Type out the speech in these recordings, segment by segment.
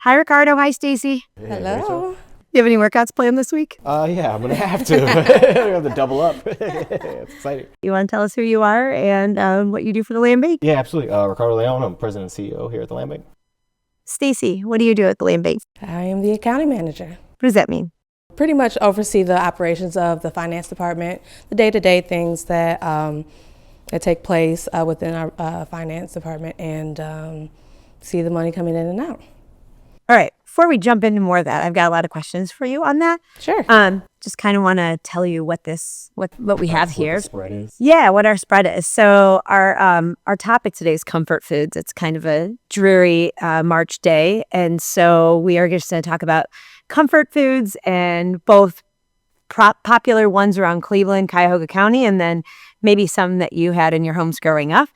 Hi, Ricardo. Hi, Stacy. Hey, Hello. Rachel. You have any workouts planned this week? Yeah, I'm gonna have to. I'm gonna have to double up. It's exciting. You want to tell us who you are and what you do for the Land Bank? Yeah, absolutely. Ricardo León. I'm president and CEO here at the Land Bank. Stacy, what do you do at the Land Bank? I am the accounting manager. What does that mean? Pretty much oversee the operations of the finance department, the day-to-day things that take place within our finance department, and see the money coming in and out. All right. Before we jump into more of that, I've got a lot of questions for you on that. Sure. Just kind of want to tell you what we have here. What the spread is. Yeah, what our spread is. So our topic today is comfort foods. It's kind of a dreary March day, and so we are just going to talk about comfort foods and both popular ones around Cleveland, Cuyahoga County, and then maybe some that you had in your homes growing up.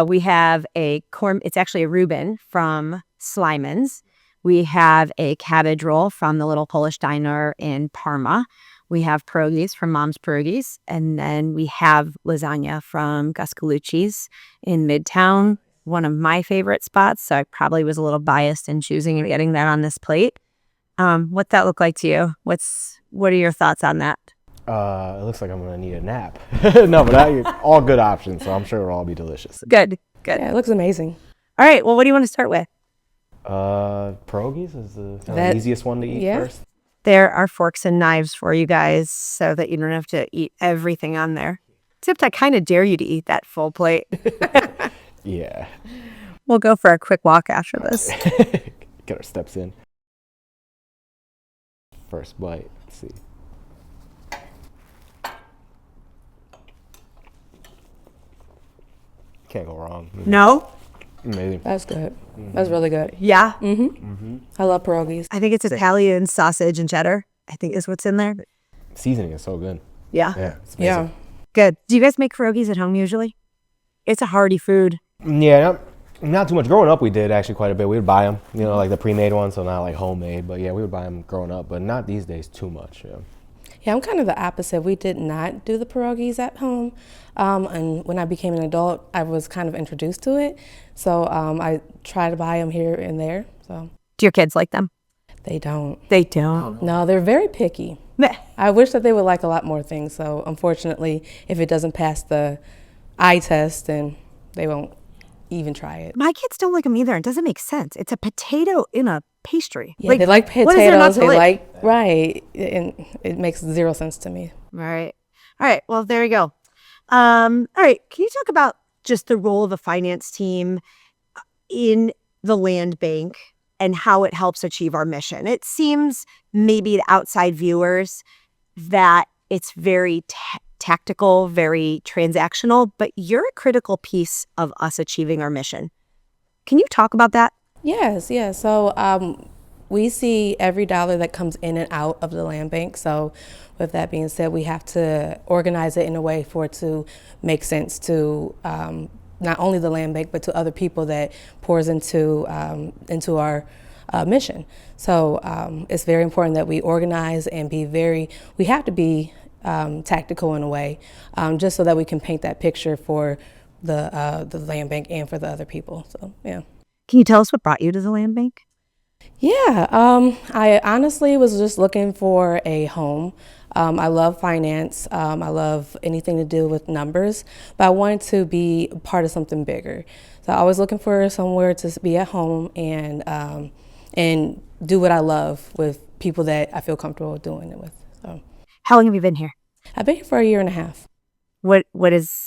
We have it's actually a reuben from Slyman's. We have a cabbage roll from the little Polish diner in Parma. We have pierogies from Mom's Pierogies. And then we have lasagna from Gallucci's in Midtown, one of my favorite spots. So I probably was a little biased in choosing and getting that on this plate. What's that look like to you? What are your thoughts on that? It looks like I'm gonna need a nap. No, but all good options, so I'm sure it'll all be delicious. Good. Yeah, it looks amazing. All right. Well, what do you want to start with? Pierogies is the kind of easiest one to eat first. There are forks and knives for you guys so that you don't have to eat everything on there. Except I kind of dare you to eat that full plate. Yeah. We'll go for a quick walk after this. Get our steps in. First bite. Let's see. Can't go wrong. No? Amazing. That's good. That's really good. Yeah. I love pierogies. I think it's Italian sausage and cheddar, I think is what's in there. Seasoning is so good. Yeah. Yeah. It's amazing. Good. Do you guys make pierogies at home usually? It's a hearty food. Yeah, not too much. Growing up, we did actually quite a bit. We would buy them, like the pre-made ones, so not like homemade. But yeah, we would buy them growing up, but not these days too much. Yeah. Yeah, I'm kind of the opposite. We did not do the pierogies at home. And when I became an adult, I was kind of introduced to it. So I try to buy them here and there. So Do your kids like them? they don't. They don't. No, they're very picky. Meh. I wish that they would like a lot more things. So unfortunately, if it doesn't pass the eye test, then they won't even try it. My kids don't like them either. It doesn't make sense. It's a potato in a pastry. Yeah, they like what is there not potatoes. to They like? right. And it makes zero sense to me. All right. Well, there you go. All right. Can you talk about just the role of the finance team in the land bank and how it helps achieve our mission? It seems maybe to outside viewers that it's very tactical, very transactional, but you're a critical piece of us achieving our mission. Can you talk about that? Yes. So we see every dollar that comes in and out of the land bank. So with that being said, we have to organize it in a way for it to make sense to not only the land bank, but to other people that pours into our mission. So it's very important that we organize and we have to be tactical in a way, just so that we can paint that picture for the land bank and for the other people. So, yeah. Can you tell us what brought you to the land bank? Yeah, I honestly was just looking for a home. I love finance. I love anything to do with numbers, but I wanted to be part of something bigger. So I was looking for somewhere to be at home and do what I love with people that I feel comfortable doing it with. So How long have you been here? I've been here for 1.5 years.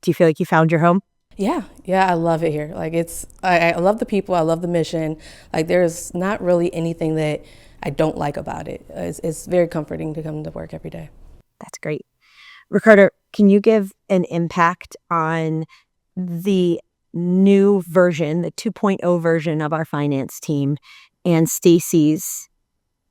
Do you feel like you found your home? Yeah, I love it here. Like I love the people, I love the mission. Like there's not really anything that I don't like about it. It's very comforting to come to work every day. That's great. Ricardo, can you give an impact on the new version, the 2.0 version of our finance team and Stacy's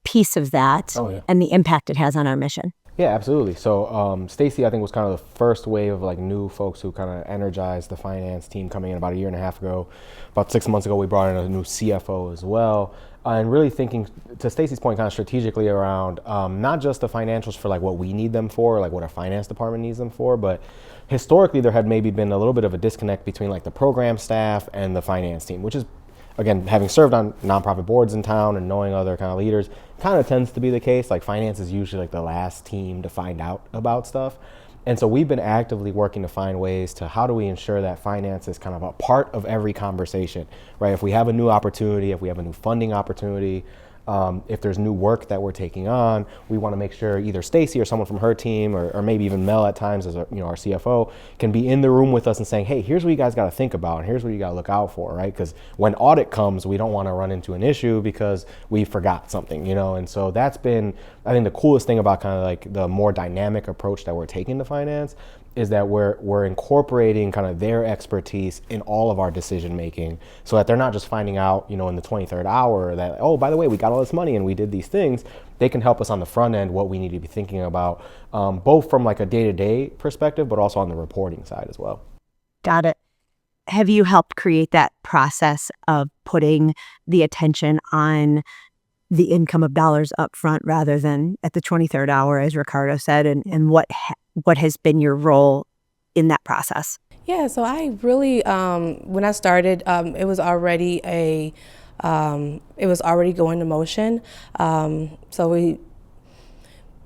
piece of that and the impact it has on our mission? Yeah, absolutely. So Stacy, I think, was kind of the first wave of like new folks who kind of energized the finance team coming in about 1.5 years ago. About 6 months ago, we brought in a new CFO as well. And really thinking, to Stacy's point, kind of strategically around not just the financials for like what we need them for, like what our finance department needs them for, but historically there had maybe been a little bit of a disconnect between like the program staff and the finance team, which is again, having served on nonprofit boards in town and knowing other kind of leaders, kind of tends to be the case. Like finance is usually like the last team to find out about stuff. And so we've been actively working to find ways to how do we ensure that finance is kind of a part of every conversation, right? If we have a new opportunity, if we have a new funding opportunity, if there's new work that we're taking on, we want to make sure either Stacy or someone from her team, or maybe even Mel at times as our CFO, can be in the room with us and saying, hey, here's what you guys got to think about, and here's what you got to look out for, right? Because when audit comes, we don't want to run into an issue because we forgot something, And so that's been, I think, the coolest thing about kind of like the more dynamic approach that we're taking to finance is that we're incorporating kind of their expertise in all of our decision making, so that they're not just finding out, in the 23rd hour that, oh, by the way, we got all this money and we did these things. They can help us on the front end what we need to be thinking about, both from like a day-to-day perspective, but also on the reporting side as well. Got it. Have you helped create that process of putting the attention on the income of dollars up front rather than at the 23rd hour, as Ricardo said, and what has been your role in that process? Yeah, so I really, when I started, it was already going to motion.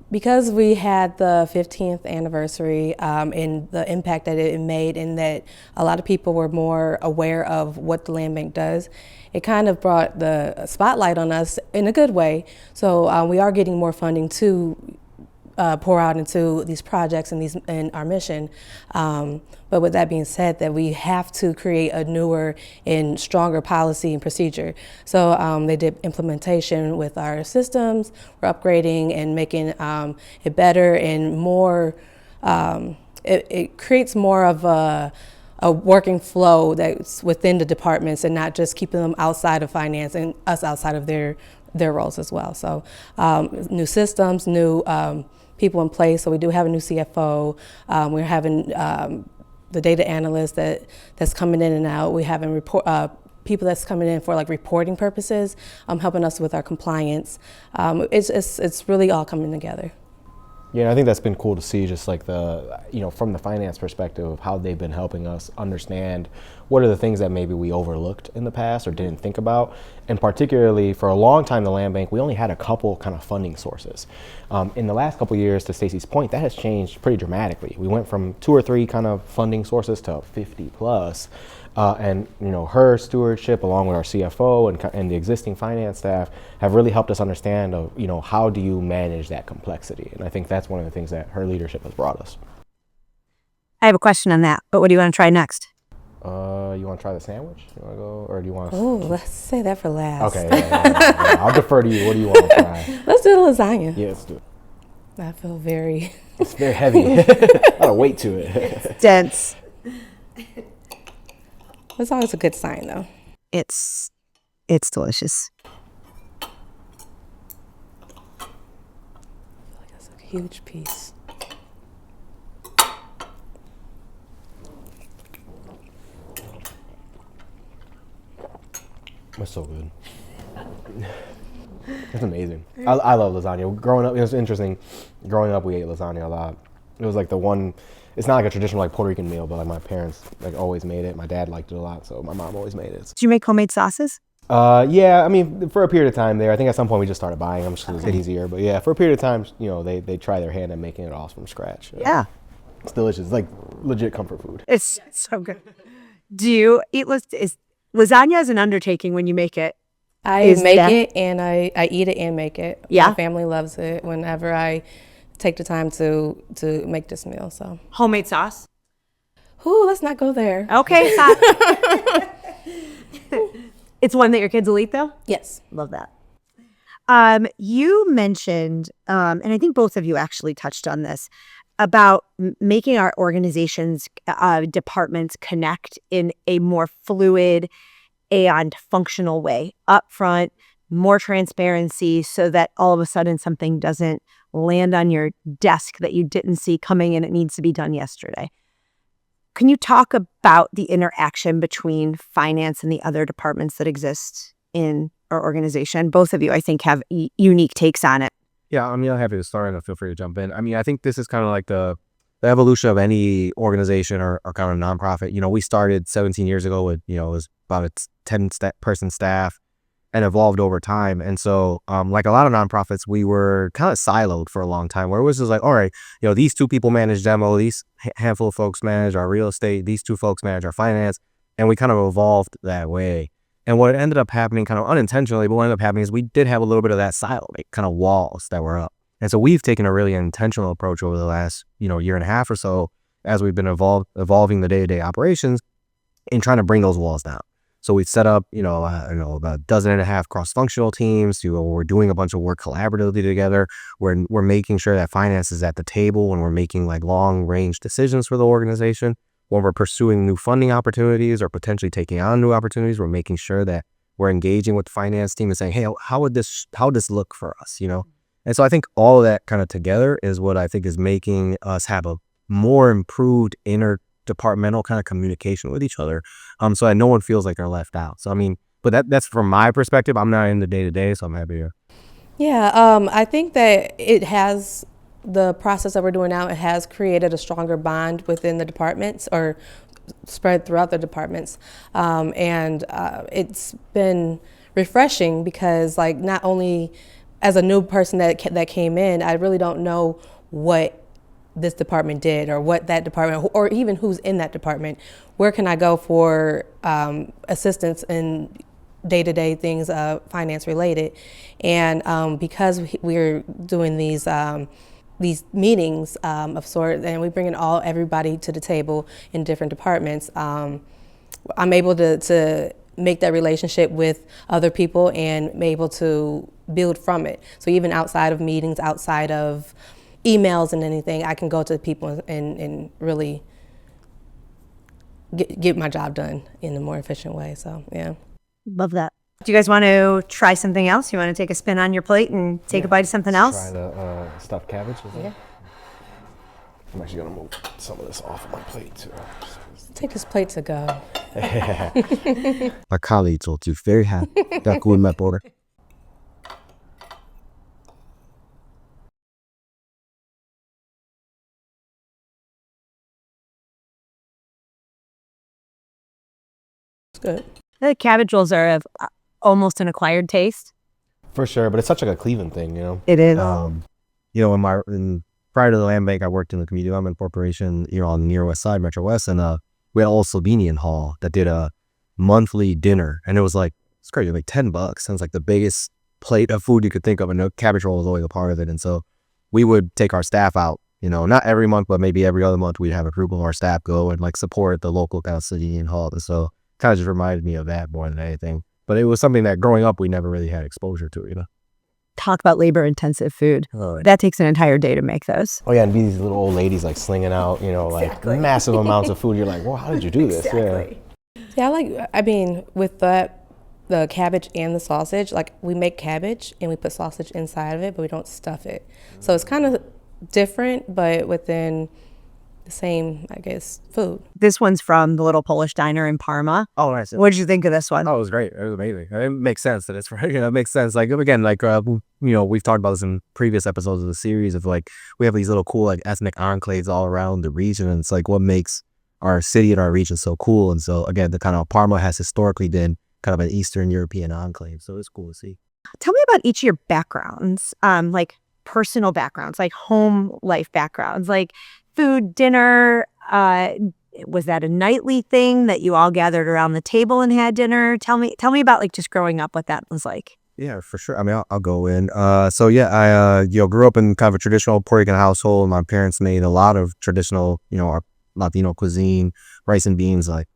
Because we had the 15th anniversary and the impact that it made, and that a lot of people were more aware of what the land bank does, it kind of brought the spotlight on us in a good way. So we are getting more funding to pour out into these projects and our mission. But with that being said, that we have to create a newer and stronger policy and procedure. So they did implementation with our systems. We're upgrading and making it better and more. It creates more of a working flow that's within the departments and not just keeping them outside of finance and us outside of their roles as well. So new systems, new people in place. So we do have a new CFO. We're having the data analyst that's coming in and out. We're having people that's coming in for like reporting purposes, helping us with our compliance. It's really all coming together. Yeah, I think that's been cool to see, just like from the finance perspective of how they've been helping us understand what are the things that maybe we overlooked in the past or didn't think about. And particularly for a long time, the land bank, we only had a couple kind of funding sources. In the last couple of years, to Stacy's point, that has changed pretty dramatically. We went from 2 or 3 kind of funding sources to 50 plus. And her stewardship, along with our CFO and the existing finance staff, have really helped us understand how do you manage that complexity. And I think that's one of the things that her leadership has brought us. I have a question on that, but what do you want to try next? You want to try the sandwich? You want to go, or do you want? Oh, let's say that for last. Okay, yeah. I'll defer to you. What do you want to try? Let's do the lasagna. Yeah, let's do it. I feel very. It's very heavy. A lot of weight to it. It's dense. It's always a good sign, though. It's delicious. I feel like that's a huge piece. That's so good. It's amazing. I love lasagna. Growing up, it was interesting. Growing up, we ate lasagna a lot. It was like the one. It's not like a traditional like Puerto Rican meal, but like my parents like always made it. My dad liked it a lot, so my mom always made it. Did you make homemade sauces? Yeah, I mean, for a period of time there. I think at some point we just started buying them just because it's easier. But yeah, for a period of time, they try their hand at making it all from scratch. Yeah. It's delicious. It's like legit comfort food. It's so good. Do you eat lasagna is an undertaking when you make it? I make it and I eat it and make it. Yeah. My family loves it whenever I take the time to make this meal. So Homemade sauce? Ooh, let's not go there. Okay. It's one that your kids will eat, though? Yes. Love that. You mentioned, and I think both of you actually touched on this, about making our organizations, departments connect in a more fluid and functional way. Upfront, more transparency, so that all of a sudden something doesn't land on your desk that you didn't see coming and it needs to be done yesterday. Can you talk about the interaction between finance and the other departments that exist in our organization? Both of you, I think, have unique takes on it. Yeah, I'm happy to start and feel free to jump in. I mean, I think this is kind of like the evolution of any organization or kind of nonprofit, we started 17 years ago with, it was about a 10-person staff and evolved over time. And so, like a lot of nonprofits, we were kind of siloed for a long time, where it was just like, all right, these two people manage demo, these handful of folks manage our real estate, these two folks manage our finance. And we kind of evolved that way. And what ended up happening kind of unintentionally, but what ended up happening is we did have a little bit of that silo, like kind of walls that were up. And so we've taken a really intentional approach over the last, year and a half or so, as we've been evolving the day-to-day operations in trying to bring those walls down. So we've set up, about a dozen and a half cross-functional teams. We're doing a bunch of work collaboratively together. We're making sure that finance is at the table when we're making like long-range decisions for the organization. When we're pursuing new funding opportunities or potentially taking on new opportunities, we're making sure that we're engaging with the finance team and saying, hey, how would this look for us, And so I think all of that kind of together is what I think is making us have a more improved interdepartmental kind of communication with each other, so that no one feels like they're left out. So, but that's from my perspective. I'm not in the day-to-day, so I'm happy to. Yeah, I think that the process that we're doing now, it has created a stronger bond within the departments or spread throughout the departments. And it's been refreshing because like not only as a new person that came in, I really don't know what this department did or what that department or even who's in that department. Where can I go for assistance in day-to-day things finance related? And because we're doing these meetings of sort, and we bring in everybody to the table in different departments, I'm able to make that relationship with other people and be able to build from it. So even outside of meetings, outside of emails and anything, I can go to people and really get my job done in a more efficient way. So yeah. Love that. Do you guys want to try something else? You want to take a spin on your plate and take a bite of something else? Try the stuffed cabbage. Yeah. I'm actually going to move some of this off of my plate too. Take his plate to go. My colleague told you very happy. That good map order. It's good. The cabbage rolls are of almost an acquired taste. For sure, but it's such like a Cleveland thing, It is. Prior to the land bank, I worked in the community development corporation, on the near west side, Metro West, and we had a little Slovenian hall that did a monthly dinner, and it was like, it's crazy, like $10, and it's like the biggest plate of food you could think of, and the cabbage roll was always a part of it. And so we would take our staff out, not every month, but maybe every other month, we'd have a group of our staff go and like support the local kind of Slovenian hall. And so kind of just reminded me of that more than anything. But it was something that growing up, we never really had exposure to, Talk about labor-intensive food. Oh, That takes an entire day to make those. Oh yeah, and be these little old ladies like slinging out, like massive amounts of food. You're like, well, how did you do this? Exactly. Yeah, with the cabbage and the sausage, like we make cabbage and we put sausage inside of it, but we don't stuff it. So it's kind of different, but within the same, I guess, food. This one's from the little Polish diner in Parma. Oh, nice. What did you think of this one? Oh, it was great. It was amazing. It makes sense that it's right. It makes sense. Like, again, like, we've talked about this in previous episodes of the series of like, we have these little cool like ethnic enclaves all around the region. And it's like what makes our city and our region so cool. And so, again, the kind of Parma has historically been kind of an Eastern European enclave. So it's cool to see. Tell me about each of your backgrounds, like personal backgrounds, like home life backgrounds, like food, dinner. Was that a nightly thing that you all gathered around the table and had dinner? Tell me about like just growing up, what that was like. Yeah, for sure. I'll go in. So yeah, I grew up in kind of a traditional Puerto Rican household. My parents made a lot of traditional, our Latino cuisine, rice and beans, like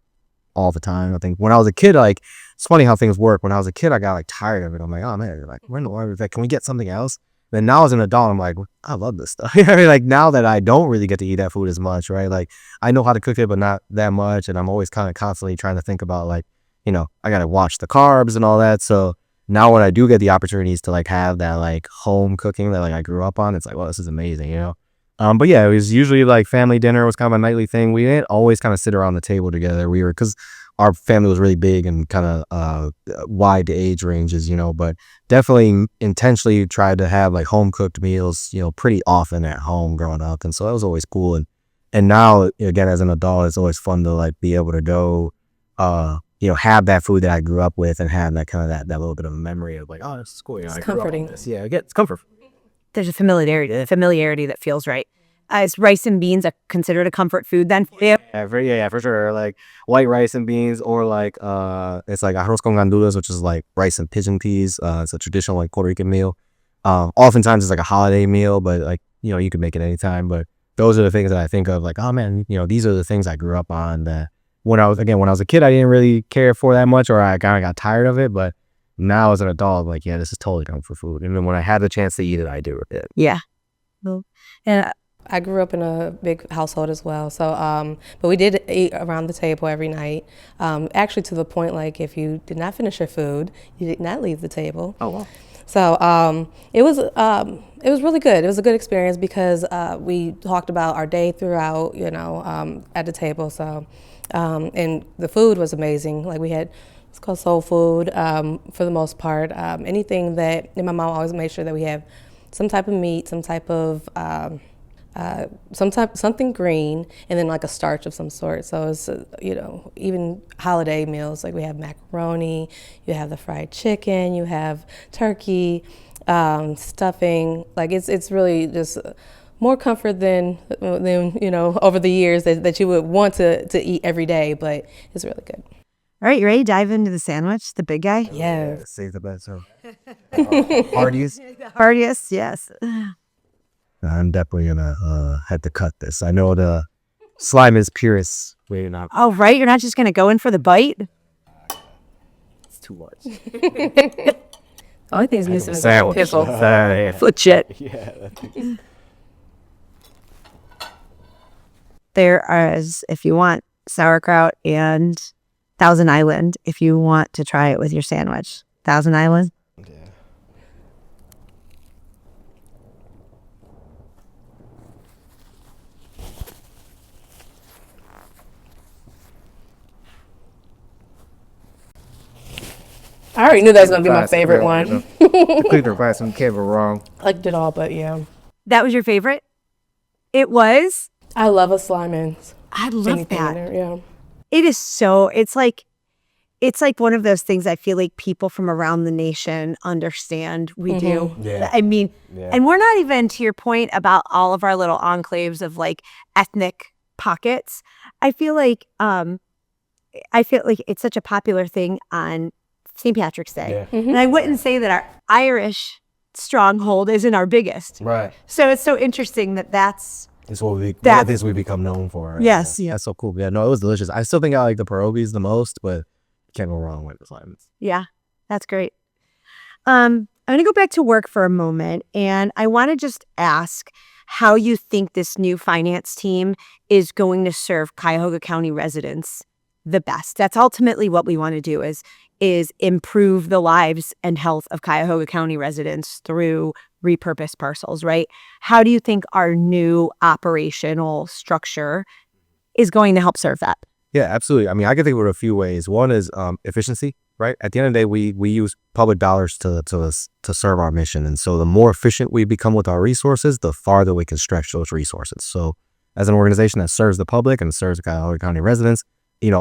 all the time. I think when I was a kid, like it's funny how things work. When I was a kid, I got like tired of it. I'm like, oh man, like when the world, like, can we get something else? Then now as an adult, I'm like, I love this stuff. I mean, like now that I don't really get to eat that food as much, right? Like I know how to cook it, but not that much. And I'm always kind of constantly trying to think about like, I got to watch the carbs and all that. So now when I do get the opportunities to like have that like home cooking that like I grew up on, it's like, well, this is amazing, But yeah, it was usually like family dinner was kind of a nightly thing. We didn't always kind of sit around the table together. Because our family was really big and kind of wide age ranges, but definitely intentionally tried to have like home cooked meals, pretty often at home growing up. And so that was always cool. And And now, again, as an adult, it's always fun to like be able to go, have that food that I grew up with and have that kind of that little bit of a memory of like, oh, this is cool. It's I grew up on comforting. this. Yeah, it's comfort. There's a familiarity that feels right. Is rice and beans considered a comfort food then? Yeah. Yeah, for sure. Like white rice and beans, or like it's like arroz con gandules, which is like rice and pigeon peas. It's a traditional like Puerto Rican meal. Oftentimes it's like a holiday meal, but like you can make it anytime. But those are the things that I think of like, oh man, these are the things I grew up on. That when I was a kid, I didn't really care for that much, or I kind of got tired of it. But now as an adult, like, yeah, this is totally comfort food. And then when I had the chance to eat it, I do it. Yeah. Well, and I grew up in a big household as well, so but we did eat around the table every night. Actually, to the point like if you did not finish your food, you did not leave the table. Oh wow! So it was really good. It was a good experience because we talked about our day throughout, at the table. So and the food was amazing. Like we had. It's called soul food for the most part. Anything that, and my mom always made sure that we have some type of meat, some type of something green, and then like a starch of some sort. So it's even holiday meals, like we have macaroni, you have the fried chicken, you have turkey, stuffing. Like it's really just more comfort than over the years that you would want to eat every day, but it's really good. all right, you ready to dive into the sandwich, the big guy? Yeah. Save the best. So Hardee's. Hardiest, yes. I'm definitely gonna have to cut this. I know the Slyman's purists. Wait, not. Oh, right, you're not just gonna go in for the bite. It's too much. Only thing's missing is a Sandwich. pickle. Yeah. Legit. Yeah. There is, if you want sauerkraut and Thousand Island, if you want to try it with your sandwich. Thousand Island. Yeah. I already knew that was gonna be my favorite one. The Cleveland Class and can't go wrong. Liked it all, but yeah. That was your favorite? It was? I love a Slyman's. I love Anything in that. there, yeah. It is so, it's like one of those things I feel like people from around the nation understand we do. Yeah. I mean, Yeah. and we're not even to your point about all of our little enclaves of like ethnic pockets. I feel like it's such a popular thing on St. Patrick's Day. Yeah. And I wouldn't say that our Irish stronghold isn't our biggest. Right. So it's so interesting that's It's what we That- this we become known for. Right? Yes, Yeah. yeah. That's so cool. Yeah, no, it was delicious. I still think I like the pierogies the most, but can't go wrong with the Slyman's. Yeah, that's great. I'm going to go back to work for a moment, and I want to just ask how you think this new finance team is going to serve Cuyahoga County residents the best. That's ultimately what we want to do is improve the lives and health of Cuyahoga County residents through repurposed parcels, right? How do you think our new operational structure is going to help serve that? Yeah, absolutely. I mean, I can think of it a few ways. One is efficiency, right? At the end of the day, we use public dollars to serve our mission. And so the more efficient we become with our resources, the farther we can stretch those resources. So as an organization that serves the public and serves Cuyahoga County residents,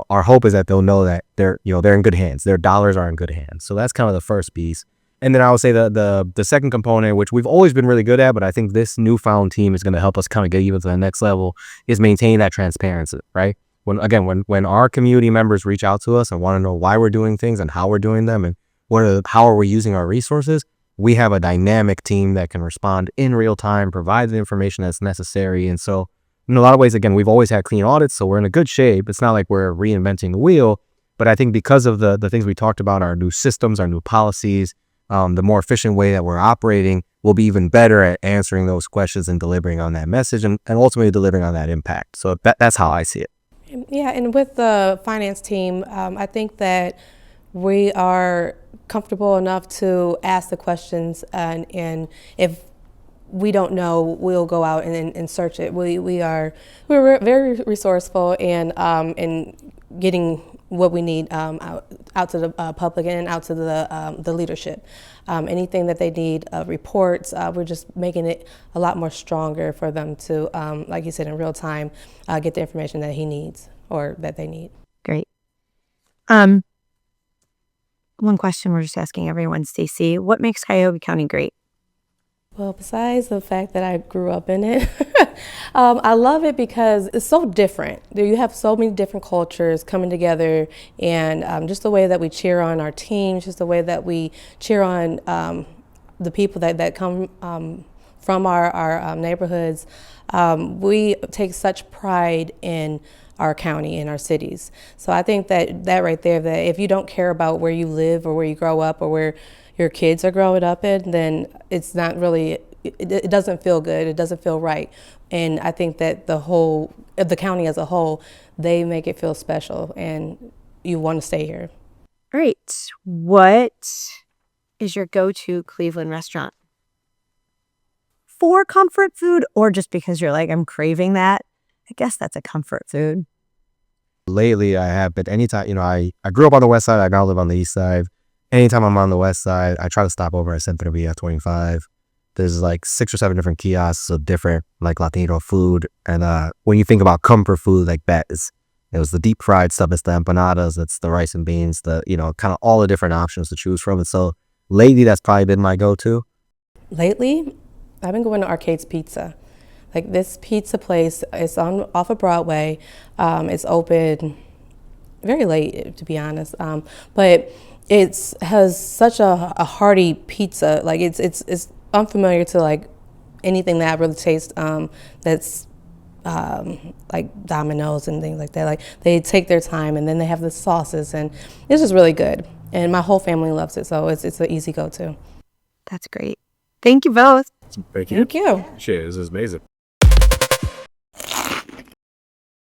our hope is that they'll know that they're in good hands. Their dollars are in good hands. So that's kind of the first piece. And then I would say the second component, which we've always been really good at, but I think this newfound team is going to help us kind of get even to the next level, is maintain that transparency, right? When our community members reach out to us and want to know why we're doing things and how we're doing them and how are we using our resources, we have a dynamic team that can respond in real time, provide the information that's necessary. And so in a lot of ways, again, we've always had clean audits, so we're in a good shape. It's not like we're reinventing the wheel, but I think because of the things we talked about, our new systems, our new policies, the more efficient way that we're operating, we'll be even better at answering those questions and delivering on that message and ultimately delivering on that impact. So that's how I see it. Yeah, and with the finance team, I think that we are comfortable enough to ask the questions, and if we don't know, we'll go out and search it. We're very resourceful and in getting what we need out to the public and out to the leadership. Anything that they need, reports, we're just making it a lot more stronger for them to, like you said, in real time, get the information that he needs or that they need. Great. One question we're just asking everyone, Stacy, what makes Cuyahoga County great? Well, besides the fact that I grew up in it, I love it because it's so different. You have so many different cultures coming together, and just the way that we cheer on our teams, just the way that we cheer on the people that come from our neighborhoods. We take such pride in our county and our cities. So I think that right there, that if you don't care about where you live or where you grow up or where your kids are growing up in, then it's not really, it doesn't feel good, it doesn't feel right. And I think that the county as a whole, they make it feel special and you want to stay here. All right. What is your go-to Cleveland restaurant? For comfort food or just because you're like, I'm craving that? I guess that's a comfort food. Lately, I have been anytime, I grew up on the west side. I now live on the east side. Anytime I'm on the west side, I try to stop over at Centro Via 25. There's like 6 or 7 different kiosks of different like Latino food. And when you think about comfort food, like that is, it was the deep fried stuff, it's the empanadas, it's the rice and beans, the, kind of all the different options to choose from. And so lately, that's probably been my go-to. Lately, I've been going to Arcade's Pizza. Like this pizza place, it's off of Broadway. It's open very late, to be honest. But it has such a hearty pizza. Like it's unfamiliar to like anything that I really taste. That's like Domino's and things like that. Like they take their time and then they have the sauces and it's just really good. And my whole family loves it, so it's an easy go-to. That's great. Thank you both. Thank you. Thank you. Shit, this is amazing.